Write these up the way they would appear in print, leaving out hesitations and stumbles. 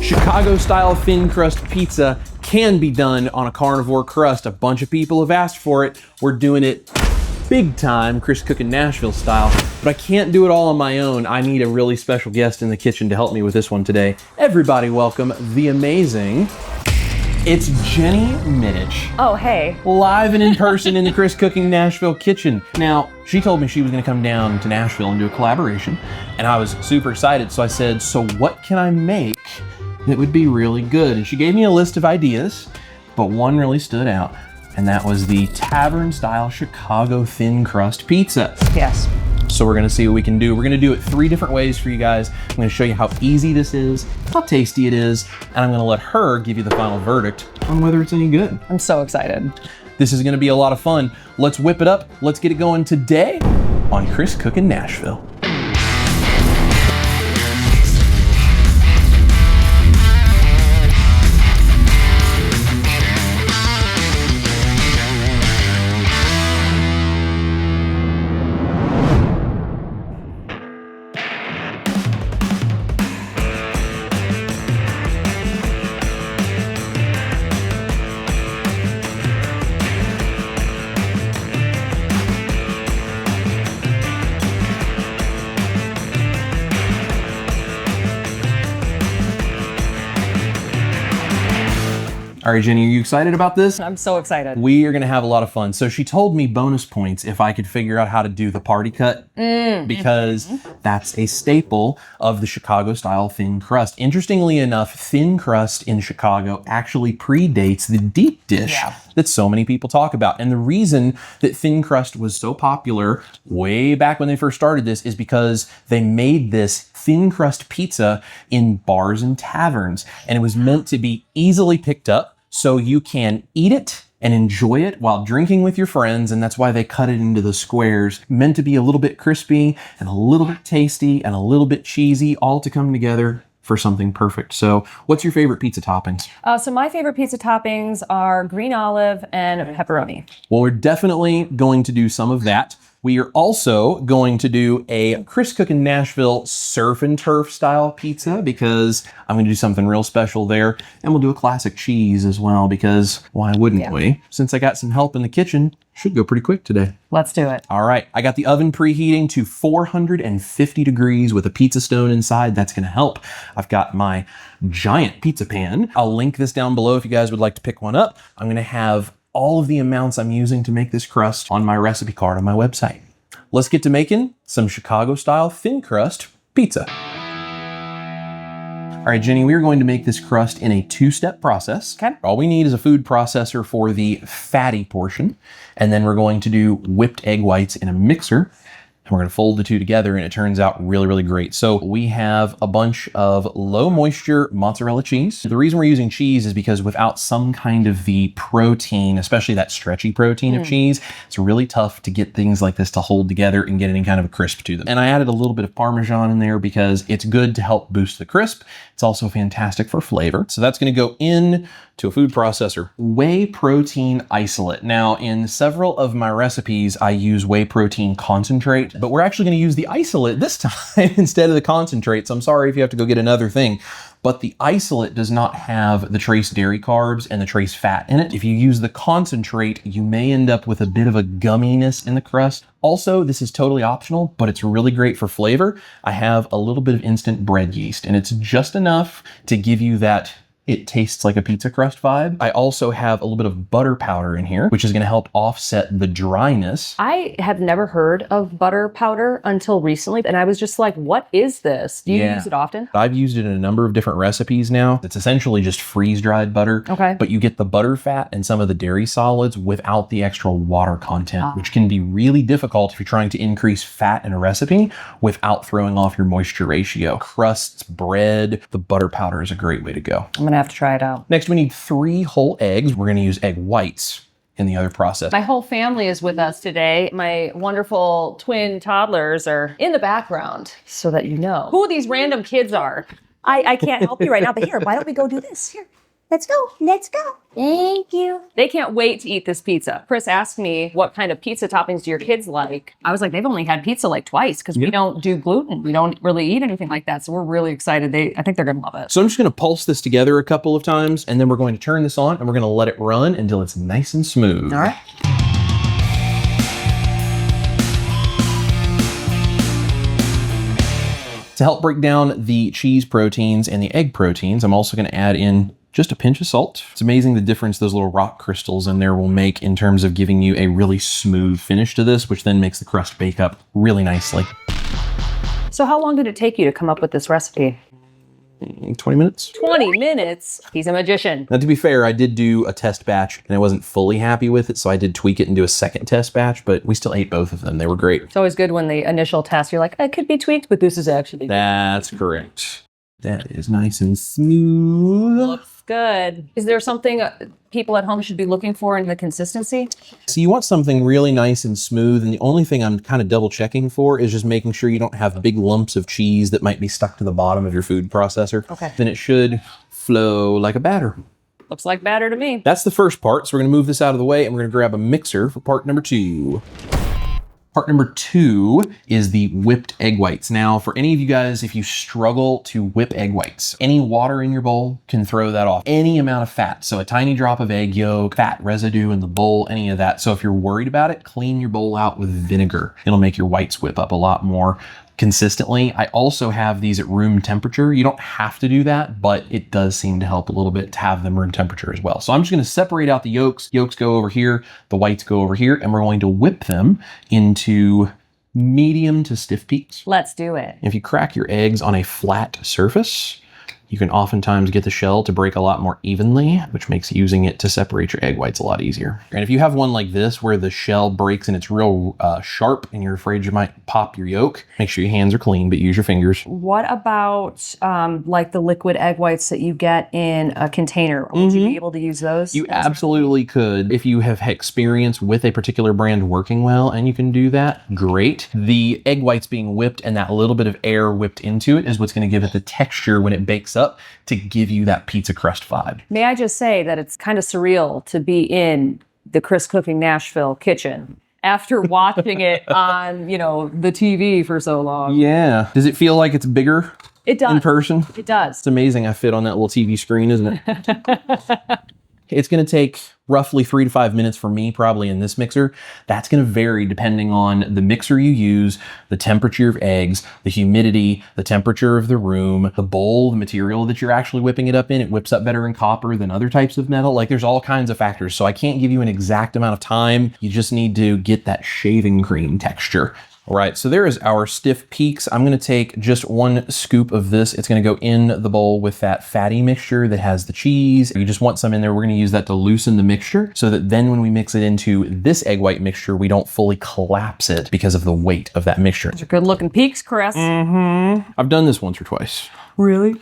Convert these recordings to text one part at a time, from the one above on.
Chicago-style thin crust pizza can be done on a carnivore crust. A bunch of people have asked for it. We're doing it big time, Chris cooking Nashville style, but I can't do it all on my own. I need a really special guest in the kitchen to help me with this one today. Everybody welcome the amazing, it's Jenny Mittich. Oh, hey. Live and in person in the Chris Cooking Nashville kitchen. Now, she told me she was gonna come down to Nashville and do a collaboration, and I was super excited, so I said, so what can I make that would be really good? And she gave me a list of ideas, but one really stood out, and that was the tavern-style Chicago thin crust pizza. Yes. So we're gonna see what we can do. We're gonna do it 3 different ways for you guys. I'm gonna show you how easy this is, how tasty it is, and I'm gonna let her give you the final verdict on whether it's any good. I'm so excited. This is gonna be a lot of fun. Let's whip it up. Let's get it going today on Chris Cooking Nashville. All right, Jenny, are you excited about this? I'm so excited. We are gonna have a lot of fun. So she told me bonus points if I could figure out how to do the party cut, because that's a staple of the Chicago style thin crust. Interestingly enough, thin crust in Chicago actually predates the deep dish that so many people talk about. And the reason that thin crust was so popular way back when they first started this is because they made this thin crust pizza in bars and taverns. And it was meant to be easily picked up so you can eat it and enjoy it while drinking with your friends, and that's why they cut it into the squares. Meant to be a little bit crispy and a little bit tasty and a little bit cheesy, all to come together for something perfect. So what's your favorite pizza toppings? So my favorite pizza toppings are green olive and pepperoni. Well, we're definitely going to do some of that. We are also going to do a Chris Cookin' Nashville surf and turf style pizza, because I'm going to do something real special there. And we'll do a classic cheese as well, because why wouldn't we? Since I got some help in the kitchen, should go pretty quick today. Let's do it. All right, I got the oven preheating to 450 degrees with a pizza stone inside. That's gonna help. I've got my giant pizza pan. I'll link this down below if you guys would like to pick one up. I'm gonna have all of the amounts I'm using to make this crust on my recipe card on my website. Let's get to making some Chicago-style thin crust pizza. All right, Jenny, we are going to make this crust in a 2-step process. Okay. All we need is a food processor for the fatty portion, and then we're going to do whipped egg whites in a mixer. And we're gonna fold the 2 together, and it turns out really, really great. So we have a bunch of low moisture mozzarella cheese. The reason we're using cheese is because without some kind of the protein, especially that stretchy protein of cheese, it's really tough to get things like this to hold together and get any kind of a crisp to them. And I added a little bit of Parmesan in there because it's good to help boost the crisp. It's also fantastic for flavor. So that's gonna go in to a food processor. Whey protein isolate. Now, in several of my recipes, I use whey protein concentrate, but we're actually gonna use the isolate this time instead of the concentrate. So I'm sorry if you have to go get another thing, but the isolate does not have the trace dairy carbs and the trace fat in it. If you use the concentrate, you may end up with a bit of a gumminess in the crust. Also, this is totally optional, but it's really great for flavor. I have a little bit of instant bread yeast, and it's just enough to give you that it tastes like a pizza crust vibe. I also have a little bit of butter powder in here, which is gonna help offset the dryness. I have never heard of butter powder until recently, and I was just like, what is this? Do you use it often? I've used it in a number of different recipes now. It's essentially just freeze-dried butter, but you get the butter fat and some of the dairy solids without the extra water content, which can be really difficult if you're trying to increase fat in a recipe without throwing off your moisture ratio. Crusts, bread, the butter powder is a great way to go. I'm gonna have to try it out. Next, we need 3 whole eggs. We're gonna use egg whites in the other process. My whole family is with us today. My wonderful twin toddlers are in the background, so that you know who these random kids are. I can't help you right now, but here, why don't we go do this? Here. Let's go. Let's go. Thank you. They can't wait to eat this pizza. Chris asked me, what kind of pizza toppings do your kids like? I was like, they've only had pizza like twice because we don't do gluten. We don't really eat anything like that. So we're really excited. I think they're going to love it. So I'm just going to pulse this together a couple of times, and then we're going to turn this on, and we're going to let it run until it's nice and smooth. All right. To help break down the cheese proteins and the egg proteins, I'm also going to add in just a pinch of salt. It's amazing the difference those little rock crystals in there will make in terms of giving you a really smooth finish to this, which then makes the crust bake up really nicely. So how long did it take you to come up with this recipe? 20 minutes. 20 minutes? He's a magician. Now, to be fair, I did do a test batch and I wasn't fully happy with it, so I did tweak it and do a second test batch, but we still ate both of them. They were great. It's always good when the initial test, you're like, it could be tweaked, but this is actually good. That's correct. That is nice and smooth. Looks good. Is there something people at home should be looking for in the consistency? So you want something really nice and smooth, and the only thing I'm kind of double checking for is just making sure you don't have big lumps of cheese that might be stuck to the bottom of your food processor. Okay. Then it should flow like a batter. Looks like batter to me. That's the first part, so we're going to move this out of the way, and we're going to grab a mixer for part number 2. Part number 2 is the whipped egg whites. Now, for any of you guys, if you struggle to whip egg whites, any water in your bowl can throw that off. Any amount of fat, so a tiny drop of egg yolk, fat residue in the bowl, any of that. So if you're worried about it, clean your bowl out with vinegar. It'll make your whites whip up a lot more consistently. I also have these at room temperature. You don't have to do that, but it does seem to help a little bit to have them room temperature as well. So I'm just going to separate out the yolks. Yolks go over here, the whites go over here, and we're going to whip them into medium to stiff peaks. Let's do it. If you crack your eggs on a flat surface, you can oftentimes get the shell to break a lot more evenly, which makes using it to separate your egg whites a lot easier. And if you have one like this where the shell breaks and it's real sharp and you're afraid you might pop your yolk, make sure your hands are clean, but use your fingers. What about like the liquid egg whites that you get in a container? Would you be able to use those? You absolutely could. If you have experience with a particular brand working well and you can do that, great. The egg whites being whipped and that little bit of air whipped into it is what's going to give it the texture when it bakes up to give you that pizza crust vibe. May I just say that it's kind of surreal to be in the Chris Cooking Nashville kitchen after watching it on, the TV for so long. Yeah. Does it feel like it's bigger? It does. In person? It does. It's amazing I fit on that little TV screen, isn't it? It's going to take roughly 3 to 5 minutes for me, probably in this mixer. That's going to vary depending on the mixer you use, the temperature of eggs, the humidity, the temperature of the room, the bowl, the material that you're actually whipping it up in. It whips up better in copper than other types of metal. Like, there's all kinds of factors. So I can't give you an exact amount of time. You just need to get that shaving cream texture. All right, so there is our stiff peaks. I'm gonna take just 1 scoop of this. It's gonna go in the bowl with that fatty mixture that has the cheese. You just want some in there. We're gonna use that to loosen the mixture so that then when we mix it into this egg white mixture, we don't fully collapse it because of the weight of that mixture. Those are good looking peaks, Chris. I've done this once or twice. Really?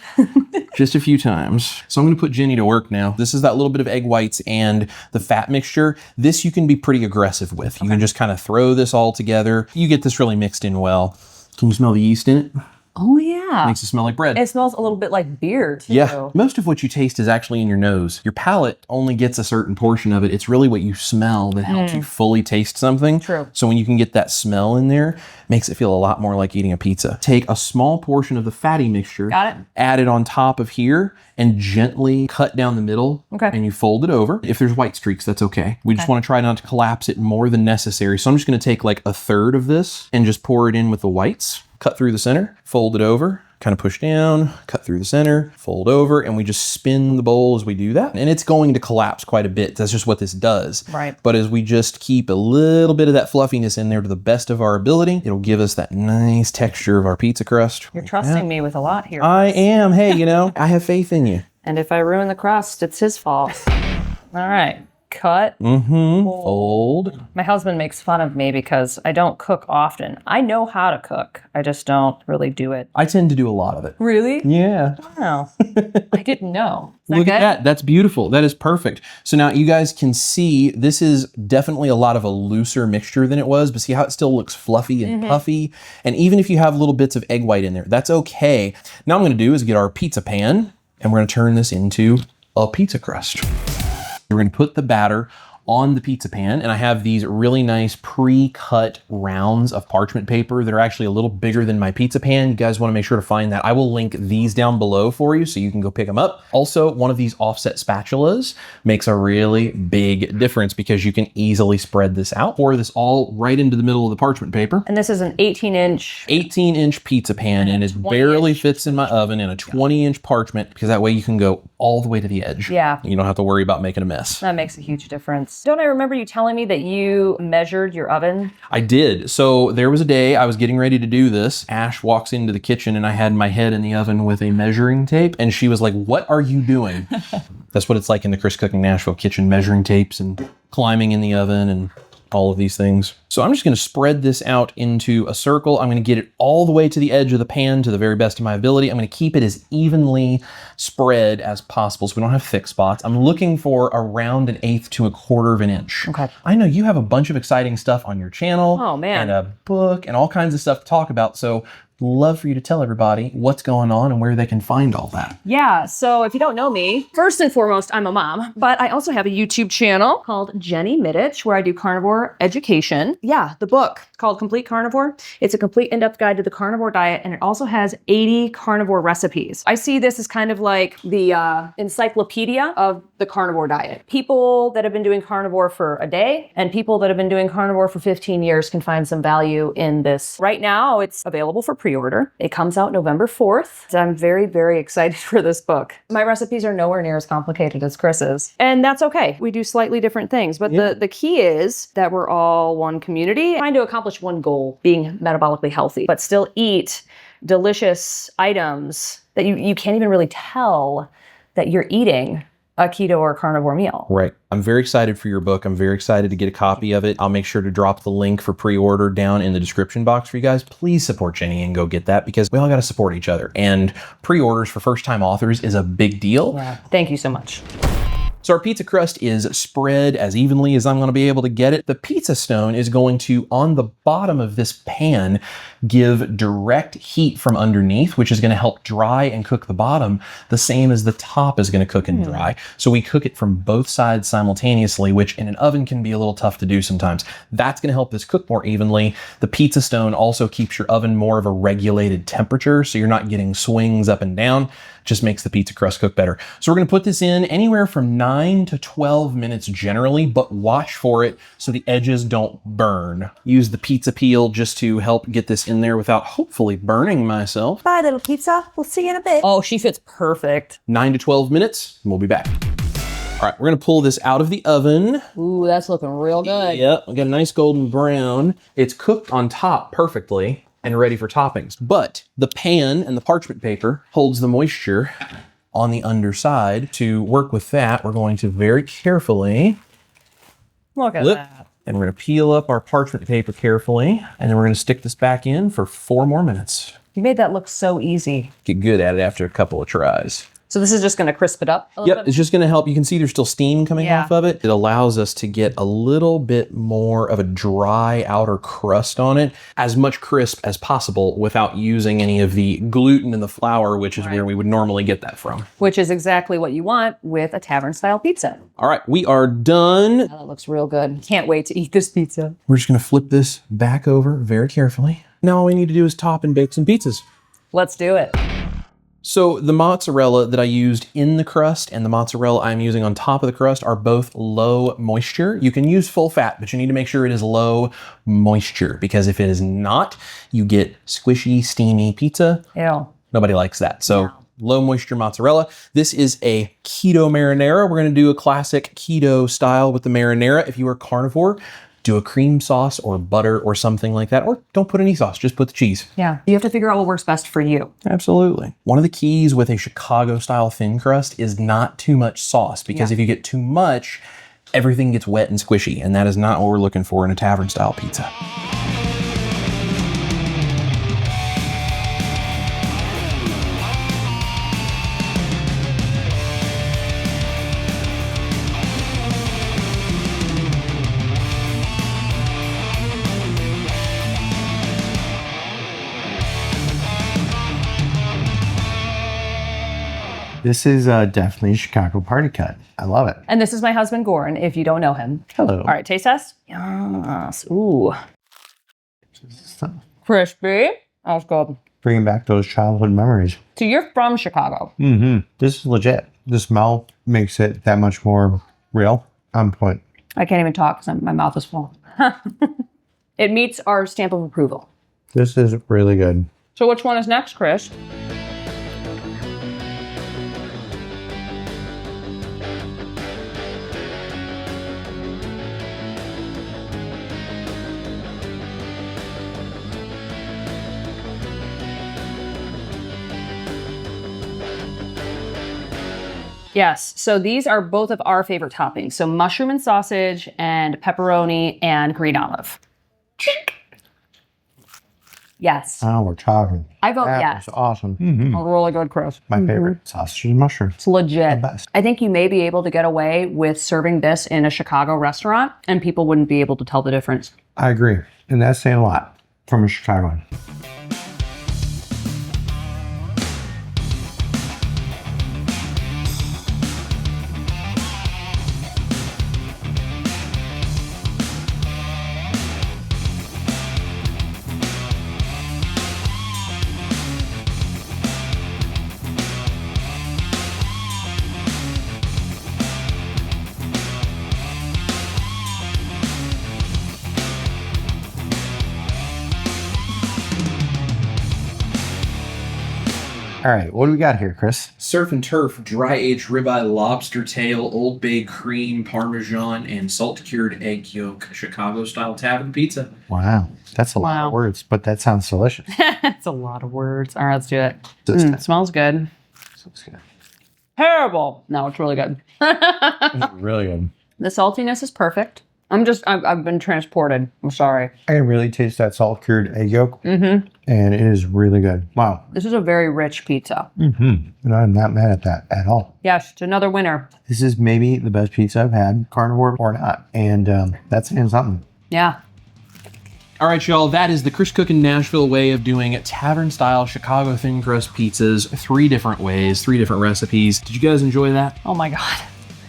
Just a few times. So I'm gonna put Jenny to work now. This is that little bit of egg whites and the fat mixture. This you can be pretty aggressive with. You can just kind of throw this all together. You get this really mixed in well. Can you smell the yeast in it? Oh, yeah. Makes it smell like bread. It smells a little bit like beer, too. Yeah, most of what you taste is actually in your nose. Your palate only gets a certain portion of it. It's really what you smell that helps you fully taste something. True. So when you can get that smell in there, makes it feel a lot more like eating a pizza. Take a small portion of the fatty mixture, Got it. add it on top of here, and gently cut down the middle. Okay. And you fold it over. If there's white streaks, that's okay. We just want to try not to collapse it more than necessary. So I'm just going to take like 1/3 of this and just pour it in with the whites. Cut through the center, fold it over, kind of push down, cut through the center, fold over, and we just spin the bowl as we do that. And it's going to collapse quite a bit. That's just what this does. Right. But as we just keep a little bit of that fluffiness in there to the best of our ability, it'll give us that nice texture of our pizza crust. You're trusting me with a lot here. I am. Hey, I have faith in you. And if I ruin the crust, it's his fault. All right. Cut. Fold. My husband makes fun of me because I don't cook often. I know how to cook. I just don't really do it. I tend to do a lot of it. Really? Yeah. Wow. I didn't know. Look at that. That's beautiful. That is perfect. So now you guys can see this is definitely a lot of a looser mixture than it was, but see how it still looks fluffy and puffy? And even if you have little bits of egg white in there, that's okay. Now what I'm going to do is get our pizza pan and we're going to turn this into a pizza crust. We're going to put the batter on the pizza pan, and I have these really nice pre-cut rounds of parchment paper that are actually a little bigger than my pizza pan. You guys want to make sure to find that. I will link these down below for you so you can go pick them up. Also, one of these offset spatulas makes a really big difference because you can easily spread this out. Pour this all right into the middle of the parchment paper. And this is an 18-inch pizza pan, and it barely fits in my oven in a 20-inch parchment, because that way you can go all the way to the edge. Yeah. You don't have to worry about making a mess. That makes a huge difference. Don't I remember you telling me that you measured your oven? I did. So there was a day I was getting ready to do this. Ash walks into the kitchen and I had my head in the oven with a measuring tape, and she was like, "What are you doing?" That's what it's like in the Chris Cooking Nashville kitchen, measuring tapes and climbing in the oven and all of these things. So I'm just going to spread this out into a circle. I'm going to get it all the way to the edge of the pan to the very best of my ability. I'm going to keep it as evenly spread as possible so we don't have thick spots. I'm looking for around 1/8 to 1/4 of an inch. Okay. I know you have a bunch of exciting stuff on your channel. Oh, man. And a book and all kinds of stuff to talk about. So love for you to tell everybody what's going on and where they can find all that. Yeah, so if you don't know me, first and foremost, I'm a mom, but I also have a YouTube channel called Jenny Middich where I do carnivore education. Yeah, the book called Complete Carnivore. It's a complete in-depth guide to the carnivore diet, and it also has 80 carnivore recipes. I see this as kind of like the encyclopedia of the carnivore diet. People that have been doing carnivore for a day and people that have been doing carnivore for 15 years can find some value in this. Right now, it's available for pre-order. It comes out November 4th. So I'm very, very excited for this book. My recipes are nowhere near as complicated as Chris's, and that's okay. We do slightly different things, but the key is that we're all one community trying to accomplish one goal, being metabolically healthy, but still eat delicious items that you can't even really tell that you're eating a keto or carnivore meal. Right. I'm very excited for your book. I'm very excited to get a copy of it. I'll make sure to drop the link for pre-order down in the description box for you guys. Please support Jenny and go get that, because we all got to support each other. And pre-orders for first-time authors is a big deal. Yeah. Thank you so much. So our pizza crust is spread as evenly as I'm going to be able to get it. The pizza stone is going to, on the bottom of this pan, give direct heat from underneath, which is going to help dry and cook the bottom the same as the top is going to cook and dry. So we cook it from both sides simultaneously, which in an oven can be a little tough to do sometimes. That's going to help this cook more evenly. The pizza stone also keeps your oven more of a regulated temperature, so you're not getting swings up and down. Just makes the pizza crust cook better. So we're going to put this in anywhere from 9 to 12 minutes generally, but watch for it so the edges don't burn. Use the pizza peel just to help get this in there without hopefully burning myself. Bye, little pizza. We'll see you in a bit. Oh, she fits perfect. 9 to 12 minutes, and we'll be back. All right, we're going to pull this out of the oven. Ooh, that's looking real good. Yep, we got a nice golden brown. It's cooked on top perfectly and ready for toppings. But the pan and the parchment paper holds the moisture on the underside. To work with that, we're going to very carefully Look at flip, that. and we're going to peel up our parchment paper carefully, and then we're going to stick this back in for 4 more minutes. You made that look so easy. Get good at it after a couple of tries. So this is just going to crisp it up a little Yep, bit? it's just going to help. You can see there's still steam coming Yeah. off of it. It allows us to get a little bit more of a dry outer crust on it, as much crisp as possible without using any of the gluten in the flour, which is where we would normally get that from. Which is exactly what you want with a tavern-style pizza. All right, we are done. Oh, that looks real good. Can't wait to eat this pizza. We're just going to flip this back over very carefully. Now all we need to do is top and bake some pizzas. Let's do it. So the mozzarella that I used in the crust and the mozzarella I'm using on top of the crust are both low moisture. You can use full fat, but you need to make sure it is low moisture, because if it is not, you get squishy, steamy pizza. Ew. Nobody likes that. So low moisture mozzarella. This is a keto marinara. We're going to do a classic keto style with the marinara. If you are carnivore, do a cream sauce or butter or something like that, or don't put any sauce, just put the cheese. Yeah. You have to figure out what works best for you. Absolutely. One of the keys with a Chicago style thin crust is not too much sauce, because if you get too much, everything gets wet and squishy, and that is not what we're looking for in a tavern style pizza. This is definitely a Chicago party cut. I love it. And this is my husband, Goran, if you don't know him. Hello. All right, taste test. Yes. Ooh. Crispy. That was good. Bringing back those childhood memories. So you're from Chicago. This is legit. The smell makes it that much more real. On point. I can't even talk because my mouth is full. It meets our stamp of approval. This is really good. So which one is next, Chris? Yes, so these are both of our favorite toppings. So mushroom and sausage and pepperoni and green olive. Yes. Oh, we're talking. I vote that yes. was awesome. Oh, really good, Chris. My favorite. Sausage and mushroom. It's legit. The best. I think you may be able to get away with serving this in a Chicago restaurant and people wouldn't be able to tell the difference. I agree. And that's saying a lot from a Chicagoan. All right, what do we got here, Chris? Surf and turf, dry aged ribeye, lobster tail, Old Bay cream, Parmesan, and salt cured egg yolk, Chicago style tavern pizza. Wow, that's a lot of words, but that sounds delicious. That's a lot of words. All right, let's do it. It Smells good. smells good. Terrible. No, it's really good. It's really good. The saltiness is perfect. I've been transported. I'm sorry. I can really taste that salt cured egg yolk, and it is really good. Wow. This is a very rich pizza. And I'm not mad at that at all. Yes, it's another winner. This is maybe the best pizza I've had, carnivore or not, and that's saying something. Yeah. All right, y'all, that is the Chris Cookin' Nashville way of doing tavern-style Chicago thin crust pizzas. 3 different ways, 3 different recipes. Did you guys enjoy that? Oh my God.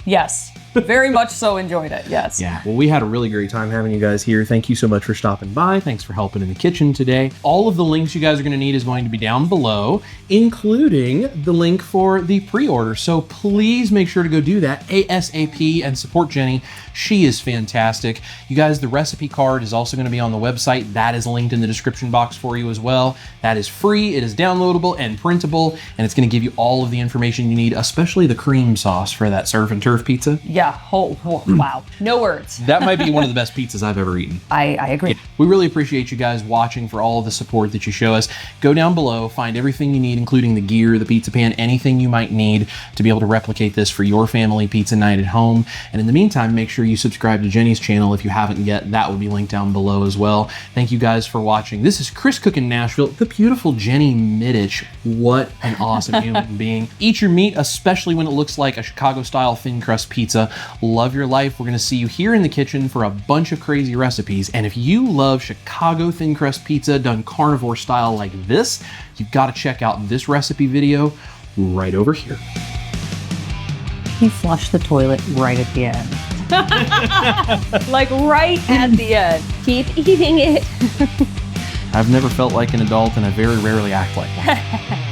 Yes. Very much so enjoyed it. Yes. Yeah, well, we had a really great time having you guys here. Thank you so much for stopping by. Thanks for helping in the kitchen today. All of the links you guys are going to need is going to be down below, including the link for the pre-order. So please make sure to go do that ASAP and support Jenny. She is fantastic. You guys, the recipe card is also going to be on the website. That is linked in the description box for you as well. That is free, it is downloadable and printable, and it's going to give you all of the information you need, especially the cream sauce for that surf and turf pizza. Yeah. Oh, wow. No words. That might be one of the best pizzas I've ever eaten. I agree. We really appreciate you guys watching, for all of the support that you show us. Go down below, find everything you need, including the gear, the pizza pan, anything you might need to be able to replicate this for your family pizza night at home. And in the meantime, make sure you subscribe to Jenny's channel if you haven't yet. That will be linked down below as well. Thank you guys for watching. This is Chris Cookin' Nashville, the beautiful Jenny Middich. What an awesome human being. Eat your meat, especially when it looks like a Chicago-style thin crust pizza. Love your life. We're going to see you here in the kitchen for a bunch of crazy recipes. And if you love Chicago thin crust pizza done carnivore style like this, you've got to check out this recipe video right over here. He flushed the toilet right at the end. Like right at the end. Keep eating it. I've never felt like an adult, and I very rarely act like one.